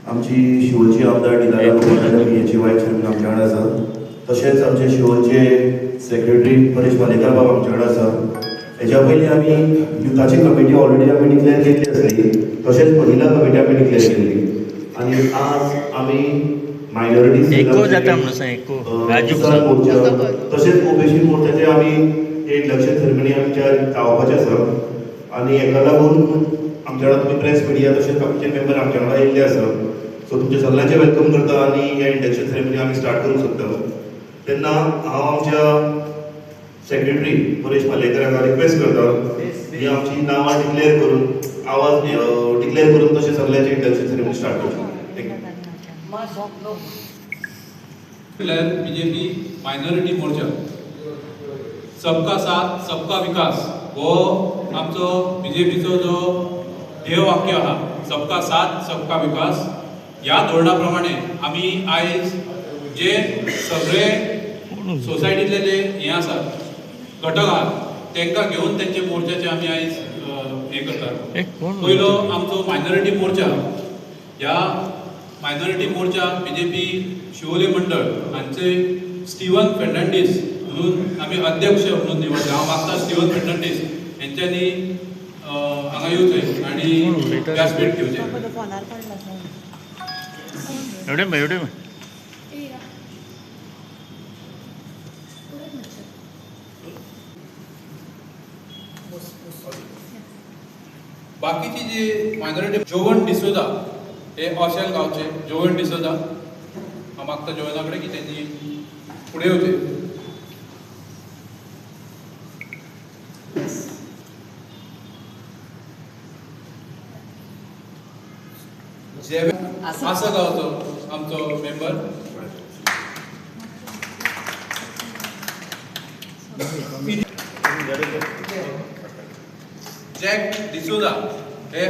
आमची शिवोलची आमदार डिलारा मॅडम याची वाईफ चेअरमन आमच्या कडेन आसा. तशेंच आमचे शिवोलचे सेक्रेटरी परेश वालेकर बाब आमचे कडेन आसा. हेच्या पयलीं आमी युथाची कमिटी ऑलरेडी आमी डिक्लेअर केल्ली आसली. तशेंच महिला कमिटी आमी डिक्लेअर केल्ली. आनी आज आमी मायनॉरिटी मोर्चा तशेंच ओबीसी मोर्चाचे आमी इंडक्शन सेरेमनी आमच्या जावपाचें आसा. आनी हेका लागून आमच्या वांगडा तुमी प्रेस मिडिया तशेंच आमचे मेंबर आमच्या वांगडा येयल्ले आसा. सो तुमचे सगळ्यांचे वेलकम करता आनी ह्या इंडक्शन सेरेमनी आमी स्टार्ट करूंक सोदता. तेन्ना हांव आमच्या सेक्रेटरी परेश वालेकर हांकां रिक्वेस्ट करता की आमची नांवां डिक्लेअर करून आवाज डिक्लेअर करून तशें सगळ्यांचे इंडक्शन सेरेमनी स्टार्ट करता. बीजेपी मायनॉरिटी मोर्चा सबका साथ सबका विकास हो आमचो बीजेपीचो जो ध्येय वाक्य आहा, सबका साथ सबका विकास, ह्या धोरणा प्रमाणे आमी आयज जे सगळे सोसायटीतले जे हे आसात घटक आहात तांकां घेवन तेंचे मोर्चाचे आमी आयज हे करतात. पयलो आमचो मायनॉरिटी मोर्चा. ह्या मायनॉरिटी मोर्चा बीजेपी शिवोले मंडळ हांचे स्टीवन फेर्नांडीस म्हणून आमी अध्यक्ष म्हणून निवडले. हांव मागता स्टीवन फेर्नांडीस हेंच्यांनी हांगा येवचें आनी व्यासपीठ घेवचें. बाकीची जी मायनॉरिटी जोवन डिसोजा हे ऑशेल गांवचे जोवन डिसोजा, हांव मागता जोवना कडेन की त्यांनी फुडें येवचें. आसा गांवचो आमचो मेंबर जॅक डिसोजा हे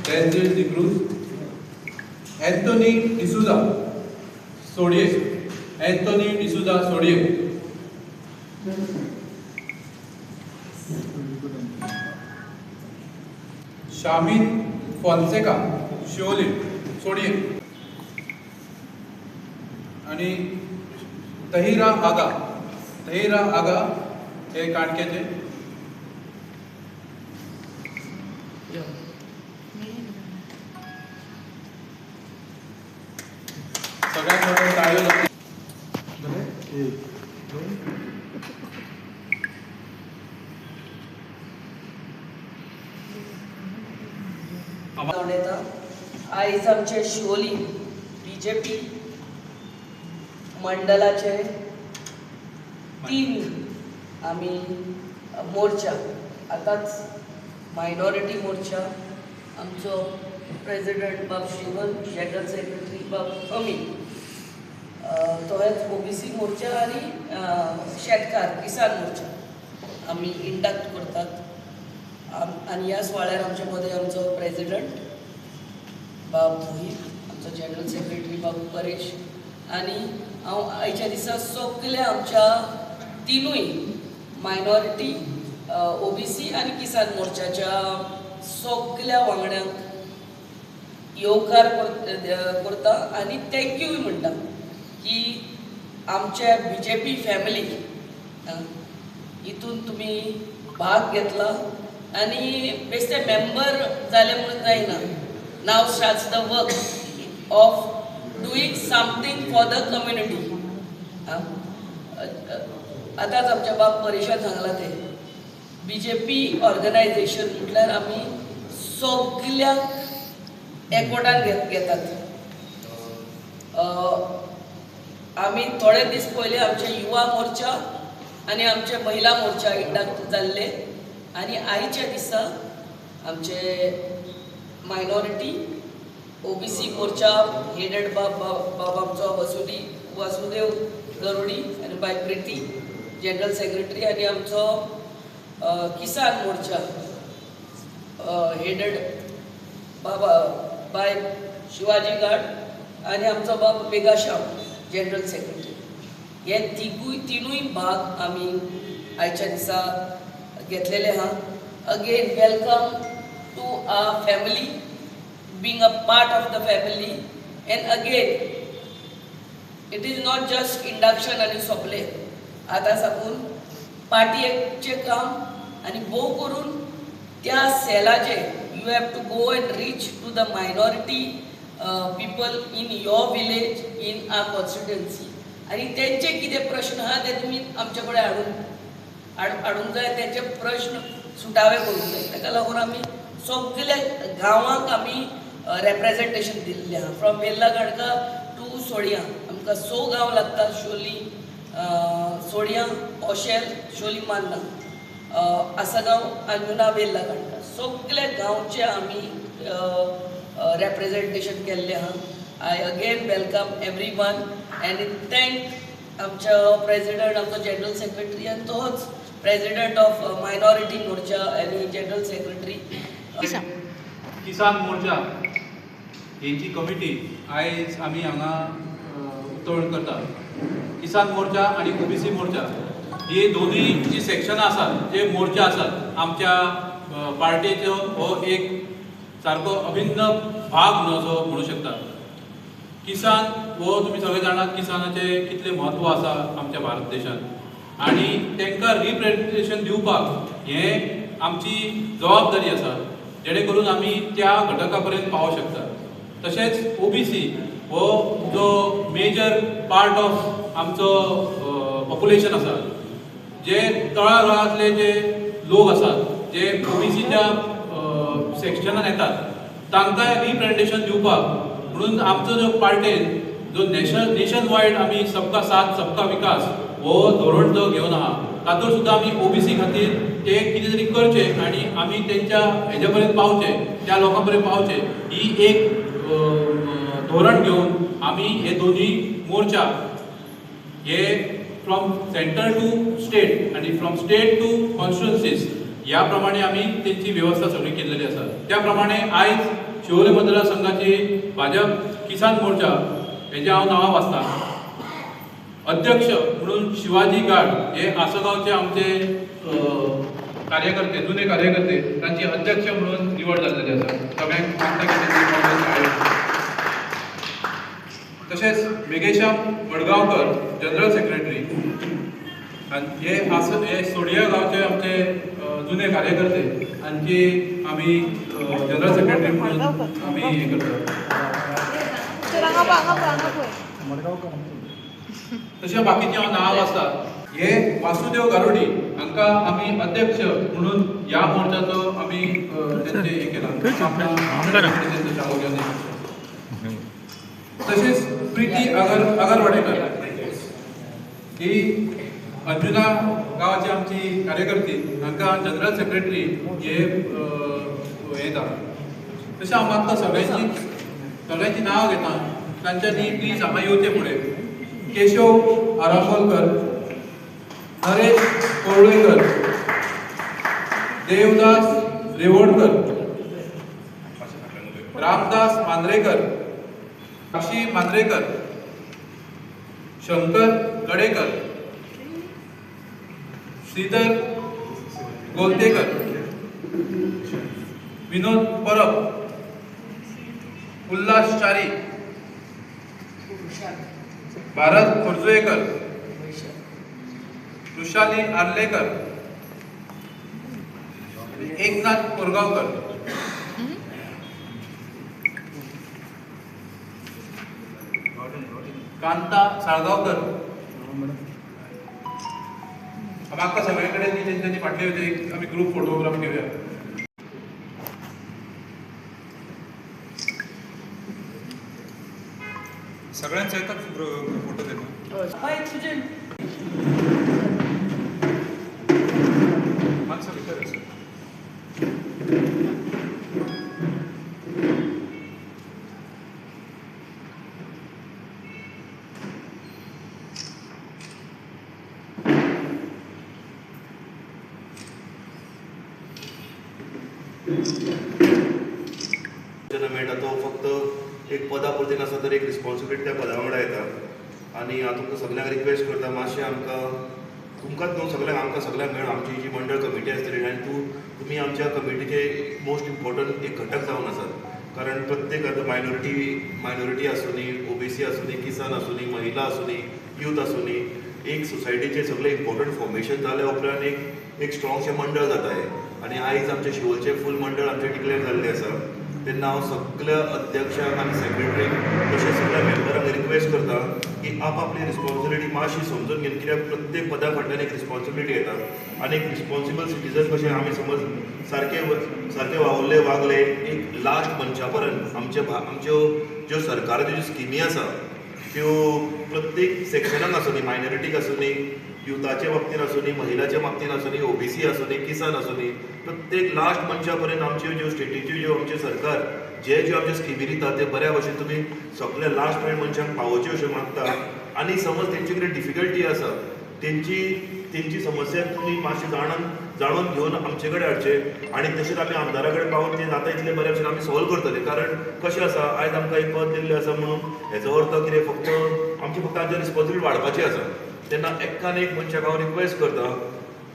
डेंजिल डिक्रूज, एंथोनी डिसोजा सोडिये, एंथोनी डिसोजा सोडिये, शामिन फॉन्सेका शिवोले सोडिये आणि तहिरा आगा हे काणक्याचे. सगळ्यांत मोठो ताळयो आयज आमचे शिवोली बीजेपी मंडळाचे 3 आमी मोर्चा आतांच मायनॉरिटी मोर्चा आमचो प्रेसिडेंट बाब शिवन, जनरल सेक्रेटरी बाब अमीन, तोच ओबीसी मोर्चा आनी शेतकार किसान मोर्चा आमी इंडक्ट करतात. आनी ह्या सुवाळ्यार आमचे मदें आमचो प्रेसिडेंट बाब मोहीत, आमचो जनरल सेक्रेटरी बाब परेश आनी हांव आयच्या दिसा सगळ्या आमच्या 3 मायनॉरिटी ओबीसी आनी किसान मोर्चाच्या सगळ्या वांगड्यांक येवकार करता आनी थँक्यू म्हणटा की आमच्या बीजेपी फॅमिली हितून तुमी भाग घेतला आनी बेश्टे मेंबर जाले म्हणून जायना. नाव starts the work of doing something for the community. आतांच आमच्या बाब परेशान सांगला ते बीजेपी ऑर्गनायझेशन म्हटल्यार आमी सगळ्यांक एकवटान घेतात. आमी थोडे दीस पयलीं आमचे युवा मोर्चा आनी आमचे महिला मोर्चा इंडक्ट जाल्ले आनी आयच्या दिसा आमचे मायनॉरिटी ओबीसी मोर्चा हेडेड बाब आमचो वासुदेव गरुडी आनी बाय प्रिती जनरल सेक्रेटरी आनी आमचो किसान मोर्चा हेडेड बाबा बाय शिवाजी गाड आनी आमचो बाब मेघाश्याम जनरल सेक्रेटरी. हे तिनूय भाग आमी आयच्या दिसा घेतलेले आहा again welcome to our family, being a part of the family. And again, it is not just induction आणि सोपले, आता साकून पार्टीचे काम आणि भोव करून त्या सेलाचे you have to go and reach to the minority people in your village, in our constituency. आणि त्यांचे किती प्रश्न हा ते तुम्ही आमच्याकडे हाडूंक जाय, त्यांचे प्रश्न सुटावे करूंक जाय. ताका लागून आमी सगळ्या गांवांक आमी रेप्रेजेंटेशन दिल्लें आहा. फ्रॉम वेल्ला गणका टू सोडिया आमकां 6 गांव लागता. शोली, सोडिया, ओशेल, शोली मान्ना, आसागांव, अंजुना, वेल्ला गणका सगळ्या गांवचे आमी representation केल्लें आहा. I again welcome everyone and thank आमच्या प्रेसिडेंट, आमचो जनरल सेक्रेटरी आणि तोच प्रेसिडेंट ऑफ मायनॉरिटी मोर्चा आणि जनरल सेक्रेटरी. किसान मोर्चा हेची कमिटी आयज आमी हांगा उक्तावण करता. किसान मोर्चा आणि ओबीसी मोर्चा हे दोन्ही जी सेक्शनां आसात, जे मोर्चा आसात, आमच्या पार्टीचो हो एक सारको अभिन्न भाग न्हू असो म्हणू शकता. किसान हो तुमी सगळे जाणात किसानाचे कितले म्हत्व आसा आमच्या भारत देशांत आणि तांकां रिप्रेझेंटेशन दिवपाक हें आमची जबाबदारी आसा, जेणे करून आमी त्या घटका पर्यंत पावोंक शकता. तशेंच ओबीसी हो जो मेजर पार्ट ऑफ आमचो पॉप्युलेशन आसा, जे तळागाळांतले जे लोक आसात, जे ओबीसीच्या सेक्शनान येतात, तांकां रिप्रेझेंटेशन दिवपाक म्हणून आमचो जो पार्टेन जो नेशन वायड आमी सबका साथ सबका विकास हो धोरण जो घेवन आहा, तातूंत सुद्दां आमी ओबीसी खातीर ते कितें तरी करचे आणि आमी तेंच्या हेजे पर्यंत पावचे, त्या लोकां पर्यंत पावचे, ही एक धोरण घेवन आमी हे दोन्ही मोर्चा हे फ्रॉम सेंटर टू स्टेट आणि फ्रॉम स्टेट टू कॉन्स्टिट्युएन्सीज ह्या प्रमाणे आमी तेंची वेवस्था सगळी केल्लेली आसा. त्या प्रमाणे आयज शिवोले मतदारसंघाची भाजप किसान मोर्चा हेजें हांव नांवां वाचतां. अध्यक्ष म्हणून शिवाजी गाड हे आसगांवचे आमचे कार्यकर्ते, जुने कार्यकर्ते, तांची अध्यक्ष म्हणून निवड जाल्लेली आसा. सगळ्यांक सांगता की तेंची काँग्रेस आयोग. तशेंच मेघेश्याम वडगांवकर जनरल सेक्रेटरी आनी हे सोडिया गांवचे आमचे जुने कार्यकर्ते, हांची आमी जनरल सेक्रेटरी म्हणून आमी हे करता. तशें बाकीची हांव नांवां वाचता. हे वासुदेव गारुडी हांकां आमी अध्यक्ष म्हणून ह्या मोर्चाचो आमी तेंचे हे केला. तशेंच प्रिती आगरवाडेकर ही अंजुना गांवाची आमची कार्यकर्ती, हांकां जनरल सेक्रेटरी हे येता. तशें हांव मागता सगळ्यांची नांवां घेता, तांच्यांनी प्लीज हांगा येवचें फुडें. केशव आरांबोलकर, नरेश कोळवेकर, देवदास रेवोडकर, रामदास मांद्रेकर, साक्षी मांद्रेकर, शंकर गडेकर, श्रीधर गोलतेकर, विनोद परब, उल्हास चारी, भारत खोर्जुएकर, वृषाली आर्लेकर, एकनाथ कोरगांवकर, कांता साळगांवकर. म्हाका सगळे कडेन तेंच्यांनी फाटले एक आमी ग्रूप फोटोग्राफ घेवया. सगळ्यांचा येतात फोटो देतो. हाय तुझे मागचा विचारायचं. मेळटा तो फक्त एक पदा पुरती नासता तर एक रिस्पॉन्सिबिलिटी त्या पदा वांगडा येता. आनी हांव तुमकां सगळ्यांक रिक्वेस्ट करता, मातशें आमकां तुमकांच न्हू सगळ्यांक आमकां सगळ्यांक मेळून आमची जी मंडळ कमिटी आसतली आनी तुमी आमच्या कमिटीचे मोस्ट इम्पॉर्टंट एक घटक जावन आसात. कारण प्रत्येक आतां मायनॉरिटी आसूं नी, ओबीसी आसूं नी, किसान आसूं नी, महिला आसूं नी, यूथ आसूं नी, एक सोसायटीचे सगळे इम्पॉर्टंट फॉर्मेशन जाल्या उपरांत एक स्ट्रॉंगशें मंडळ जाता हें. आनी आयज आमचे शिवोलचें फूल मंडळ आमचें डिक्लेअर जाल्लें आसा. तेन्ना हांव सगळ्या अध्यक्षांक आनी सेक्रेटरीक तशेंच सगळ्या मेंबरांक रिक्वेस्ट करता की आपली रिस्पॉन्सिबिलिटी मातशी समजून घेवन, कित्याक प्रत्येक पदा फाटल्यान एक रिस्पॉन्सिबिलिटी येता. आनी एक रिस्पॉन्सिबल सिटीजन कशें आमी समज सारके वागले एक लास्ट मनशा पर्यंत आमच्यो ज्यो सरकाराच्यो ज्यो स्किमी आसा त्यो प्रत्येक सेक्शनाक आसूं नी, मायनॉरिटीक आसूं नी, युथाच्या बाबतीन आसूं नी, महिलाच्या बाबतीन आसूं नी, ओबीसी आसूं नी, किसान आसूं नी, प्रत्येक लास्ट मनशा पर्यंत आमच्यो ज्यो स्टेटीच्यो ज्यो आमचे सरकार ज्यो आमच्यो स्किमी दिता ते बऱ्या भशेन तुमी सगळ्या लास्ट पर्यंत मनशांक पावोवचे अशें मागता. आनी समज तेंचे कडेन डिफिकल्टी आसा तेंची समस्या तुमी मातशी जाणून घेवन आमचे कडेन हाडचे. आनी तशेंच आमी आमदारा कडेन पावून तें जाता इतलें बऱ्या भशेन आमी सॉल्व करतले. कारण कशें आसा, आयज आमकां एक पद दिल्लें आसा म्हणून हेजो अर्थ कितें, फक्त आमची रिस्पॉन्सिबिलिटी वाडपाची आसा. तेन्ना एकान एक मनशाक हांव रिक्वेस्ट करता,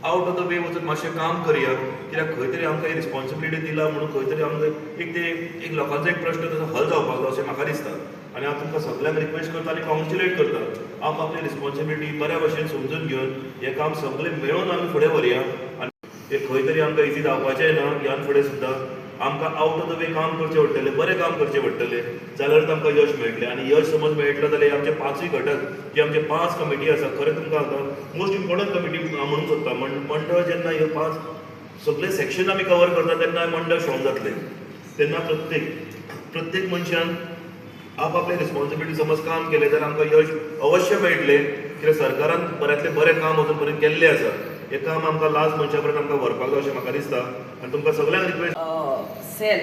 आवट ऑफ द वे वचून मातशें काम करया. कित्याक खंय तरी आमकां ही रिस्पॉन्सिबिलिटी दिला म्हणून खंय तरी आमकां एक लोकांचो एक प्रश्न तसो हल जावपाक जाय अशें म्हाका दिसता. आनी हांव तुमकां सगळ्यांक रिक्वेस्ट करता आनी कॉंग्रेच्युलेट करता. आपली रिस्पॉन्सिबिलिटी बऱ्या भशेन समजून घेवन हें काम सगळें मेळून आमी फुडें व्हरया. आनी हें खंय तरी आमकां इजी जावपाचें ना. ह्यान फुडें सुद्दां आमकां आवट ऑफ द वे काम करचें पडटलें, बरें काम करचें पडटलें, जाल्यारच आमकां यश मेळटलें. आनी यश समज मेळटलें जाल्यार आमचे 5 घटक जे आमचे 5 कमिटी आसा, खरें तुमकां आतां मोस्ट इम्पॉर्टंट कमिटी म्हणून सोदता. मंडळ जेन्ना ह्यो 5 सगळे सेक्शन आमी कवर करता तेन्ना मंडळ स्ट्रॉंग जातलें. तेन्ना प्रत्येक मनशान आपले रिस्पॉन्सिबिलिटी समज काम केलें जाल्यार आमकां यश अवश्य मेळटलें. कित्याक सरकारान बऱ्यांतलें बरें काम अजून पर्यंत केल्लें आसा. हें काम आमकां लास्ट मनशा पर्यंत आमकां व्हरपाक जाय अशें म्हाका दिसता. आनी तुमकां सगळ्यांक request cell,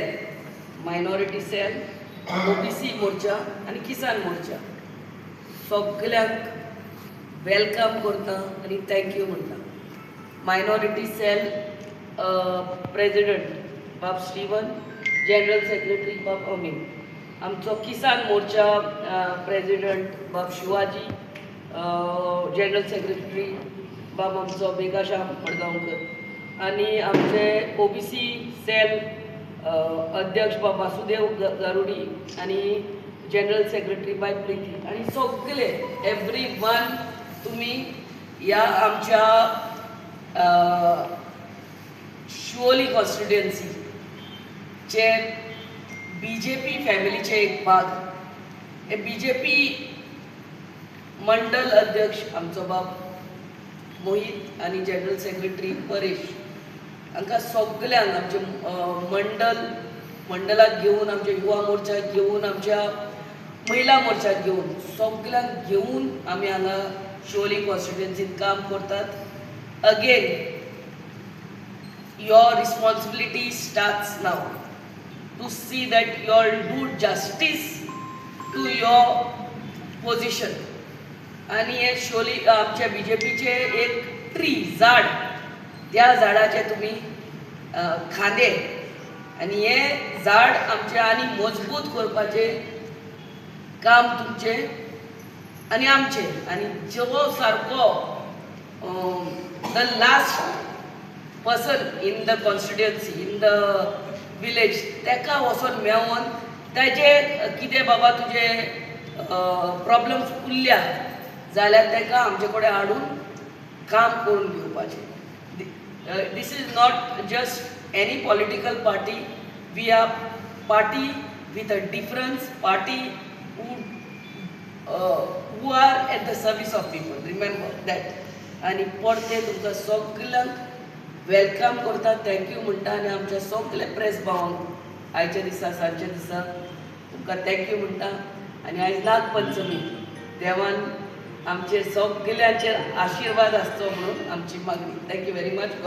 minority cell, OBC Morcha आणि किसान मोर्चा सगळ्यांक वेलकम करता आणि थँक्यू म्हणटा. मायनॉरिटी सेल प्रेसिडेंट बाब श्रीवन, जनरल सेक्रेटरी बाब अमीन. आमचो किसान मोर्चा प्रेसिडेंट बाब शिवाजी, जनरल सेक्रेटरी बाब आमचो बेगाश्याम मडगांवकर. आणि आमचे ओबीसी सेल अध्यक्ष बाब वासुदेव गारुडी आणि जनरल सेक्रेटरी बाय प्रीती. आणि सगळे एव्हरीवन तुम्ही या आमच्या शिवोली कॉन्स्टिट्युएन्सीचे बीजेपी फॅमिलीचे एक भाग. हे बीजेपी मंडल अध्यक्ष आमचो बाब मोहित आणि जनरल सेक्रेटरी परेश हांकां सगळ्यांक आमचे मंडलाक घेवन, आमच्या युवा मोर्चाक घेवन, आमच्या महिला मोर्चाक घेवन सगळ्यांक घेवन आमी हांगा शिवोली कॉन्स्टिट्युएन्सीन काम करतात. Again your responsibility starts now to see that you all do justice to your position. आणि हे शिवोली आमच्या बीजेपीचे एक झाड, त्या झाडाचे तुम्ही खांदे आणि हे झाड आमचे आणि मजबूत करपाचे काम तुमचे आणि आमचे. आणि जो सारको the last person in the constituency, in the village, तेका वचून मेळोन ताजे कितें बाबा तुजे प्रॉब्लम्स उरल्या जाल्यार तेका आमचे कडेन हाडून काम करून घेवपाचें. This is not just any political party. We are party with a difference, party who are at the service of people. Remember that. आनी परते तुमकां सगळ्यांक वेलकम करता, थँक्यू म्हणटा. आनी आमच्या सगळे प्रेस भावांक आयच्या दिसा सांजच्या दिसा तुमकां थँक्यू म्हणटा. आनी आयज नागपंचमी, देवान आमचे सगळ्यांचेर आशिर्वाद आसचो म्हणून आमची मागणी. Thank you very much.